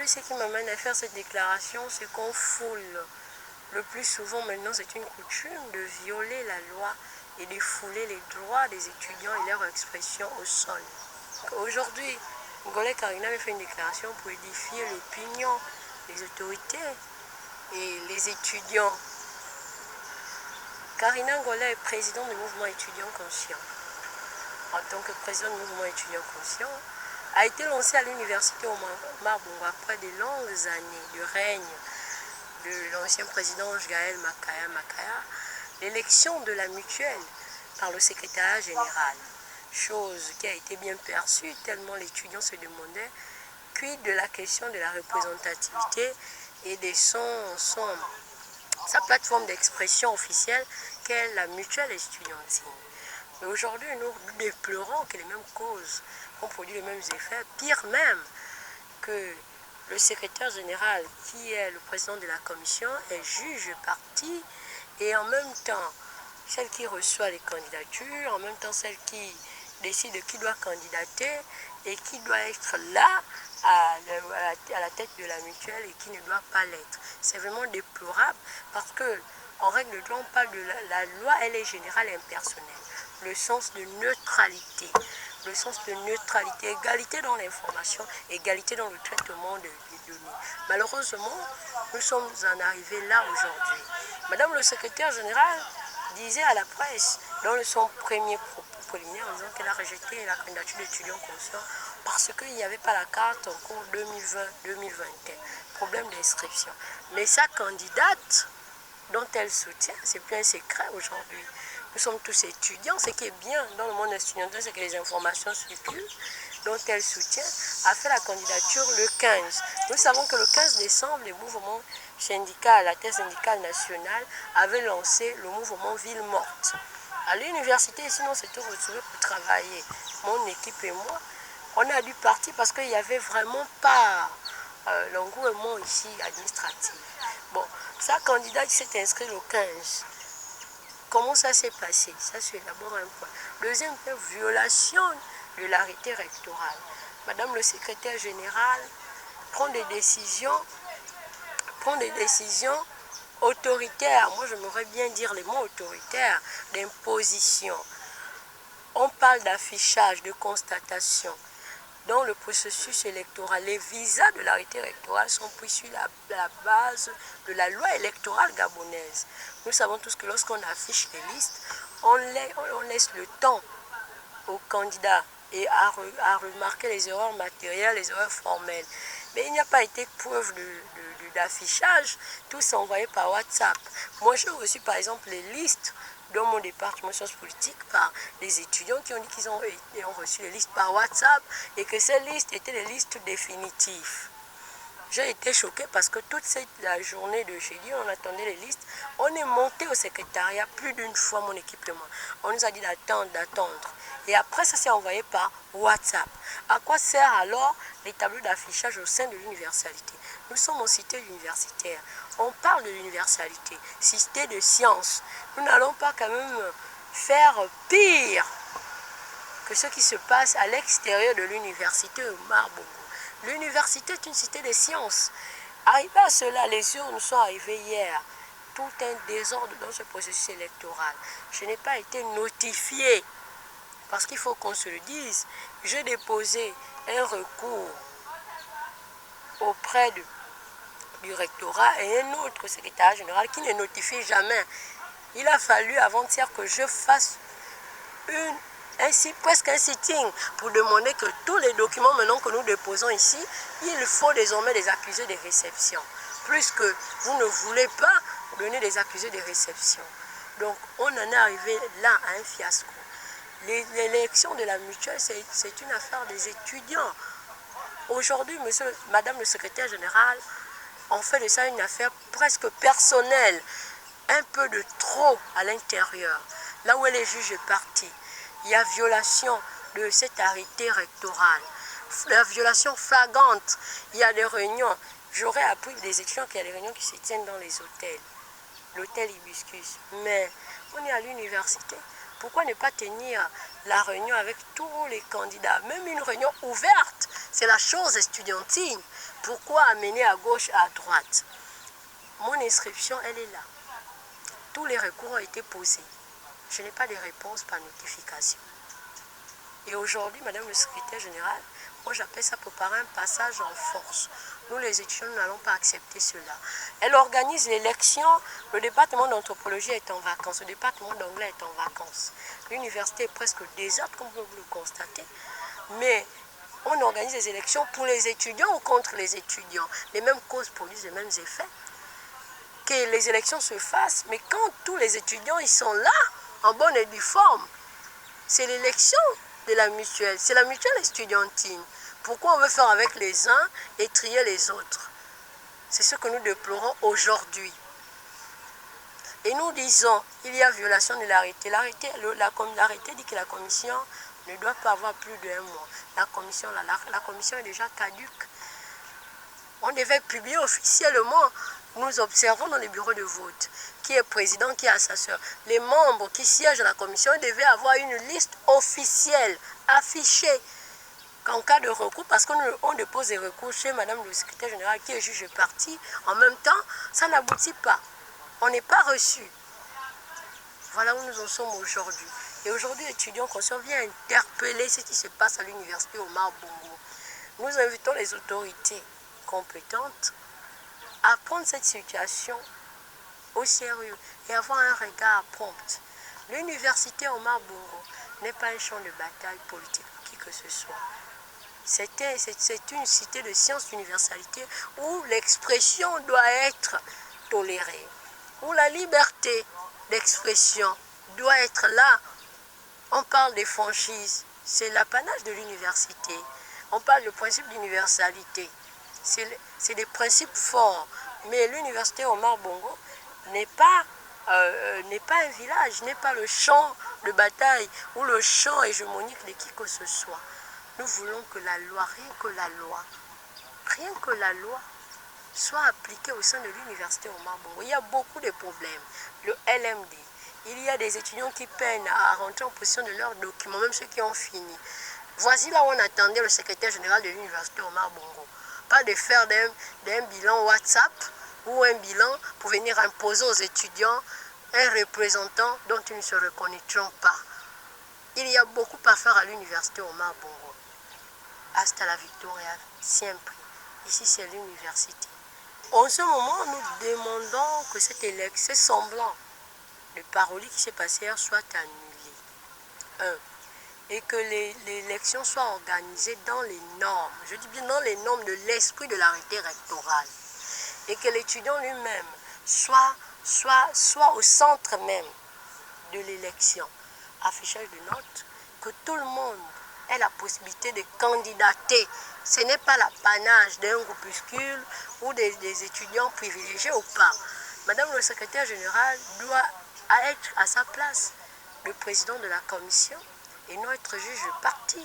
aujourd'hui, ce qui m'amène à faire cette déclaration, c'est qu'on foule. Le plus souvent maintenant, c'est une coutume de violer la loi et de fouler les droits des étudiants et leur expression au sol. Aujourd'hui, Ngolé Karina avait fait une déclaration pour édifier l'opinion des autorités et les étudiants. Karina Ngolé est présidente du mouvement étudiant conscient. En tant que président du mouvement étudiant conscient, a été lancé à l'université Omar Bongo après de longues années de règne de l'ancien président Gaël Makaya, l'élection de la mutuelle par le secrétariat général. Chose qui a été bien perçue tellement l'étudiant se demandait quid de la question de la représentativité et de sa plateforme d'expression officielle qu'est la mutuelle estudiantine. Mais aujourd'hui, nous déplorons que les mêmes causes ont produit les mêmes effets, pire même que le secrétaire général, qui est le président de la commission, est juge parti et en même temps celle qui reçoit les candidatures, en même temps celle qui décide de qui doit candidater et qui doit être là à la tête de la mutuelle et qui ne doit pas l'être. C'est vraiment déplorable parce que en règle de droit, on parle de la loi, elle est générale et impersonnelle. Le sens de neutralité, égalité dans l'information, égalité dans le traitement des données. Malheureusement, nous sommes en arrivés là aujourd'hui. Madame le secrétaire général disait à la presse, dans son premier propos préliminaire, en disant qu'elle a rejeté la candidature d'étudiants conscients parce qu'il n'y avait pas la carte en cours 2020-2021. Problème d'inscription. Mais sa candidate, dont elle soutient, c'est plus un secret aujourd'hui. Nous sommes tous étudiants. Ce qui est bien dans le monde estudiantin, c'est que les informations circulent, dont elle soutient, a fait la candidature le 15. Nous savons que le 15 décembre, le mouvement syndical, la thèse syndicale nationale, avait lancé le mouvement Ville Morte. À l'université, sinon, on s'était retrouvés pour travailler. Mon équipe et moi, on a dû partir parce qu'il n'y avait vraiment pas l'engouement ici administratif. Bon, sa candidate s'est inscrite le 15. Comment ça s'est passé? Ça, c'est d'abord un point. Deuxième point, violation de l'arrêté rectoral. Madame le secrétaire général prend des décisions autoritaires. Moi, j'aimerais bien dire les mots autoritaires, d'imposition. On parle d'affichage, de constatation. Dans le processus électoral, les visas de l'arrêté électoral sont pris sur la base de la loi électorale gabonaise. Nous savons tous que lorsqu'on affiche les listes, on laisse le temps aux candidats et à remarquer les erreurs matérielles, les erreurs formelles. Mais il n'y a pas été preuve d'affichage, tout s'est envoyé par WhatsApp. Moi, j'ai reçu par exemple les listes dans mon département de sciences politiques par les étudiants qui ont dit qu'ils ont reçu les listes par WhatsApp et que ces listes étaient les listes définitives. J'ai été choquée parce que toute la journée de jeudi, on attendait les listes. On est monté au secrétariat plus d'une fois, mon équipe et moi. On nous a dit d'attendre. Et après, ça s'est envoyé par WhatsApp. À quoi sert alors les tableaux d'affichage au sein de l'universalité? Nous sommes en cité universitaire. On parle de l'universalité, cité de sciences. Nous n'allons pas quand même faire pire que ce qui se passe à l'extérieur de l'université Omar Bongo. L'université est une cité des sciences. Arrivé à cela, les urnes sont arrivées hier. Tout un désordre dans ce processus électoral. Je n'ai pas été notifié. Parce qu'il faut qu'on se le dise. J'ai déposé un recours auprès du rectorat et un autre secrétaire général qui ne notifie jamais. Il a fallu avant-hier que je fasse presque un sitting pour demander que tous les documents maintenant que nous déposons ici, il faut désormais des accusés de réception. Plus que vous ne voulez pas donner des accusés de réception. Donc on en est arrivé là à un fiasco. L'élection de la mutuelle, c'est une affaire des étudiants. Aujourd'hui, madame le secrétaire général, on fait de ça une affaire presque personnelle. Un peu de trop à l'intérieur. Là où les juges est parti. Il y a violation de cet arrêté rectoral. La violation flagrante. Il y a des réunions. J'aurais appris des étudiants qu'il y a des réunions qui se tiennent dans les hôtels. L'hôtel Hibiscus. Mais on est à l'université. Pourquoi ne pas tenir la réunion avec tous les candidats? Même une réunion ouverte. C'est la chose estudiantine. Pourquoi amener à gauche, à droite? Mon inscription, elle est là. Tous les recours ont été posés. Je n'ai pas de réponse par notification. Et aujourd'hui, Madame le secrétaire général, moi j'appelle ça préparer un passage en force. Nous les étudiants, nous n'allons pas accepter cela. Elle organise l'élection, le département d'anthropologie est en vacances, le département d'anglais est en vacances. L'université est presque déserte, comme vous le constatez. Mais on organise les élections pour les étudiants ou contre les étudiants. Les mêmes causes produisent les mêmes effets. Que les élections se fassent, mais quand tous les étudiants ils sont là, en bonne et due forme, c'est l'élection de la mutuelle, c'est la mutuelle estudiantine. Pourquoi on veut faire avec les uns et trier les autres? C'est ce que nous déplorons aujourd'hui. Et nous disons, il y a violation de l'arrêté. L'arrêté dit que la commission ne doit pas avoir plus d'1 mois. La commission est déjà caduque. On devait publier officiellement. Nous observons dans les bureaux de vote qui est président, qui est assesseur. Les membres qui siègent à la commission devaient avoir une liste officielle affichée qu'en cas de recours, parce qu'on dépose des recours chez Madame le secrétaire général qui est juge parti, en même temps, ça n'aboutit pas. On n'est pas reçu. Voilà où nous en sommes aujourd'hui. Et aujourd'hui, l'étudiant conscient vient interpeller ce qui se passe à l'université Omar Bongo. Nous invitons les autorités compétentes à prendre cette situation au sérieux et avoir un regard prompt. L'université Omar Bongo n'est pas un champ de bataille politique pour qui que ce soit. C'est une cité de sciences d'universalité où l'expression doit être tolérée, où la liberté d'expression doit être là. On parle des franchises, c'est l'apanage de l'université. On parle du principe d'universalité. C'est des principes forts. Mais l'université Omar Bongo n'est pas un village, n'est pas le champ de bataille ou le champ hégémonique de qui que ce soit. Nous voulons que la loi, rien que la loi soit appliquée au sein de l'université Omar Bongo. Il y a beaucoup de problèmes. Le LMD, il y a des étudiants qui peinent à rentrer en possession de leurs documents, même ceux qui ont fini. Voici là où on attendait le secrétaire général de l'université Omar Bongo. Pas de faire d'un bilan WhatsApp ou un bilan pour venir imposer aux étudiants un représentant dont ils ne se reconnaîtront pas. Il y a beaucoup à faire à l'université Omar Bongo. Hasta la victoria, siempre. Ici, c'est l'université. En ce moment, nous demandons que cette élection, ce semblant de paroli qui s'est passé hier soit annulé. Et que l'élection soit organisée dans les normes, je dis bien dans les normes de l'esprit de l'arrêté rectoral. Et que l'étudiant lui-même soit au centre même de l'élection. Affichage de notes, que tout le monde ait la possibilité de candidater. Ce n'est pas l'apanage d'un groupuscule ou des étudiants privilégiés ou pas. Madame le secrétaire général doit être à sa place, le président de la commission et non être juge parti.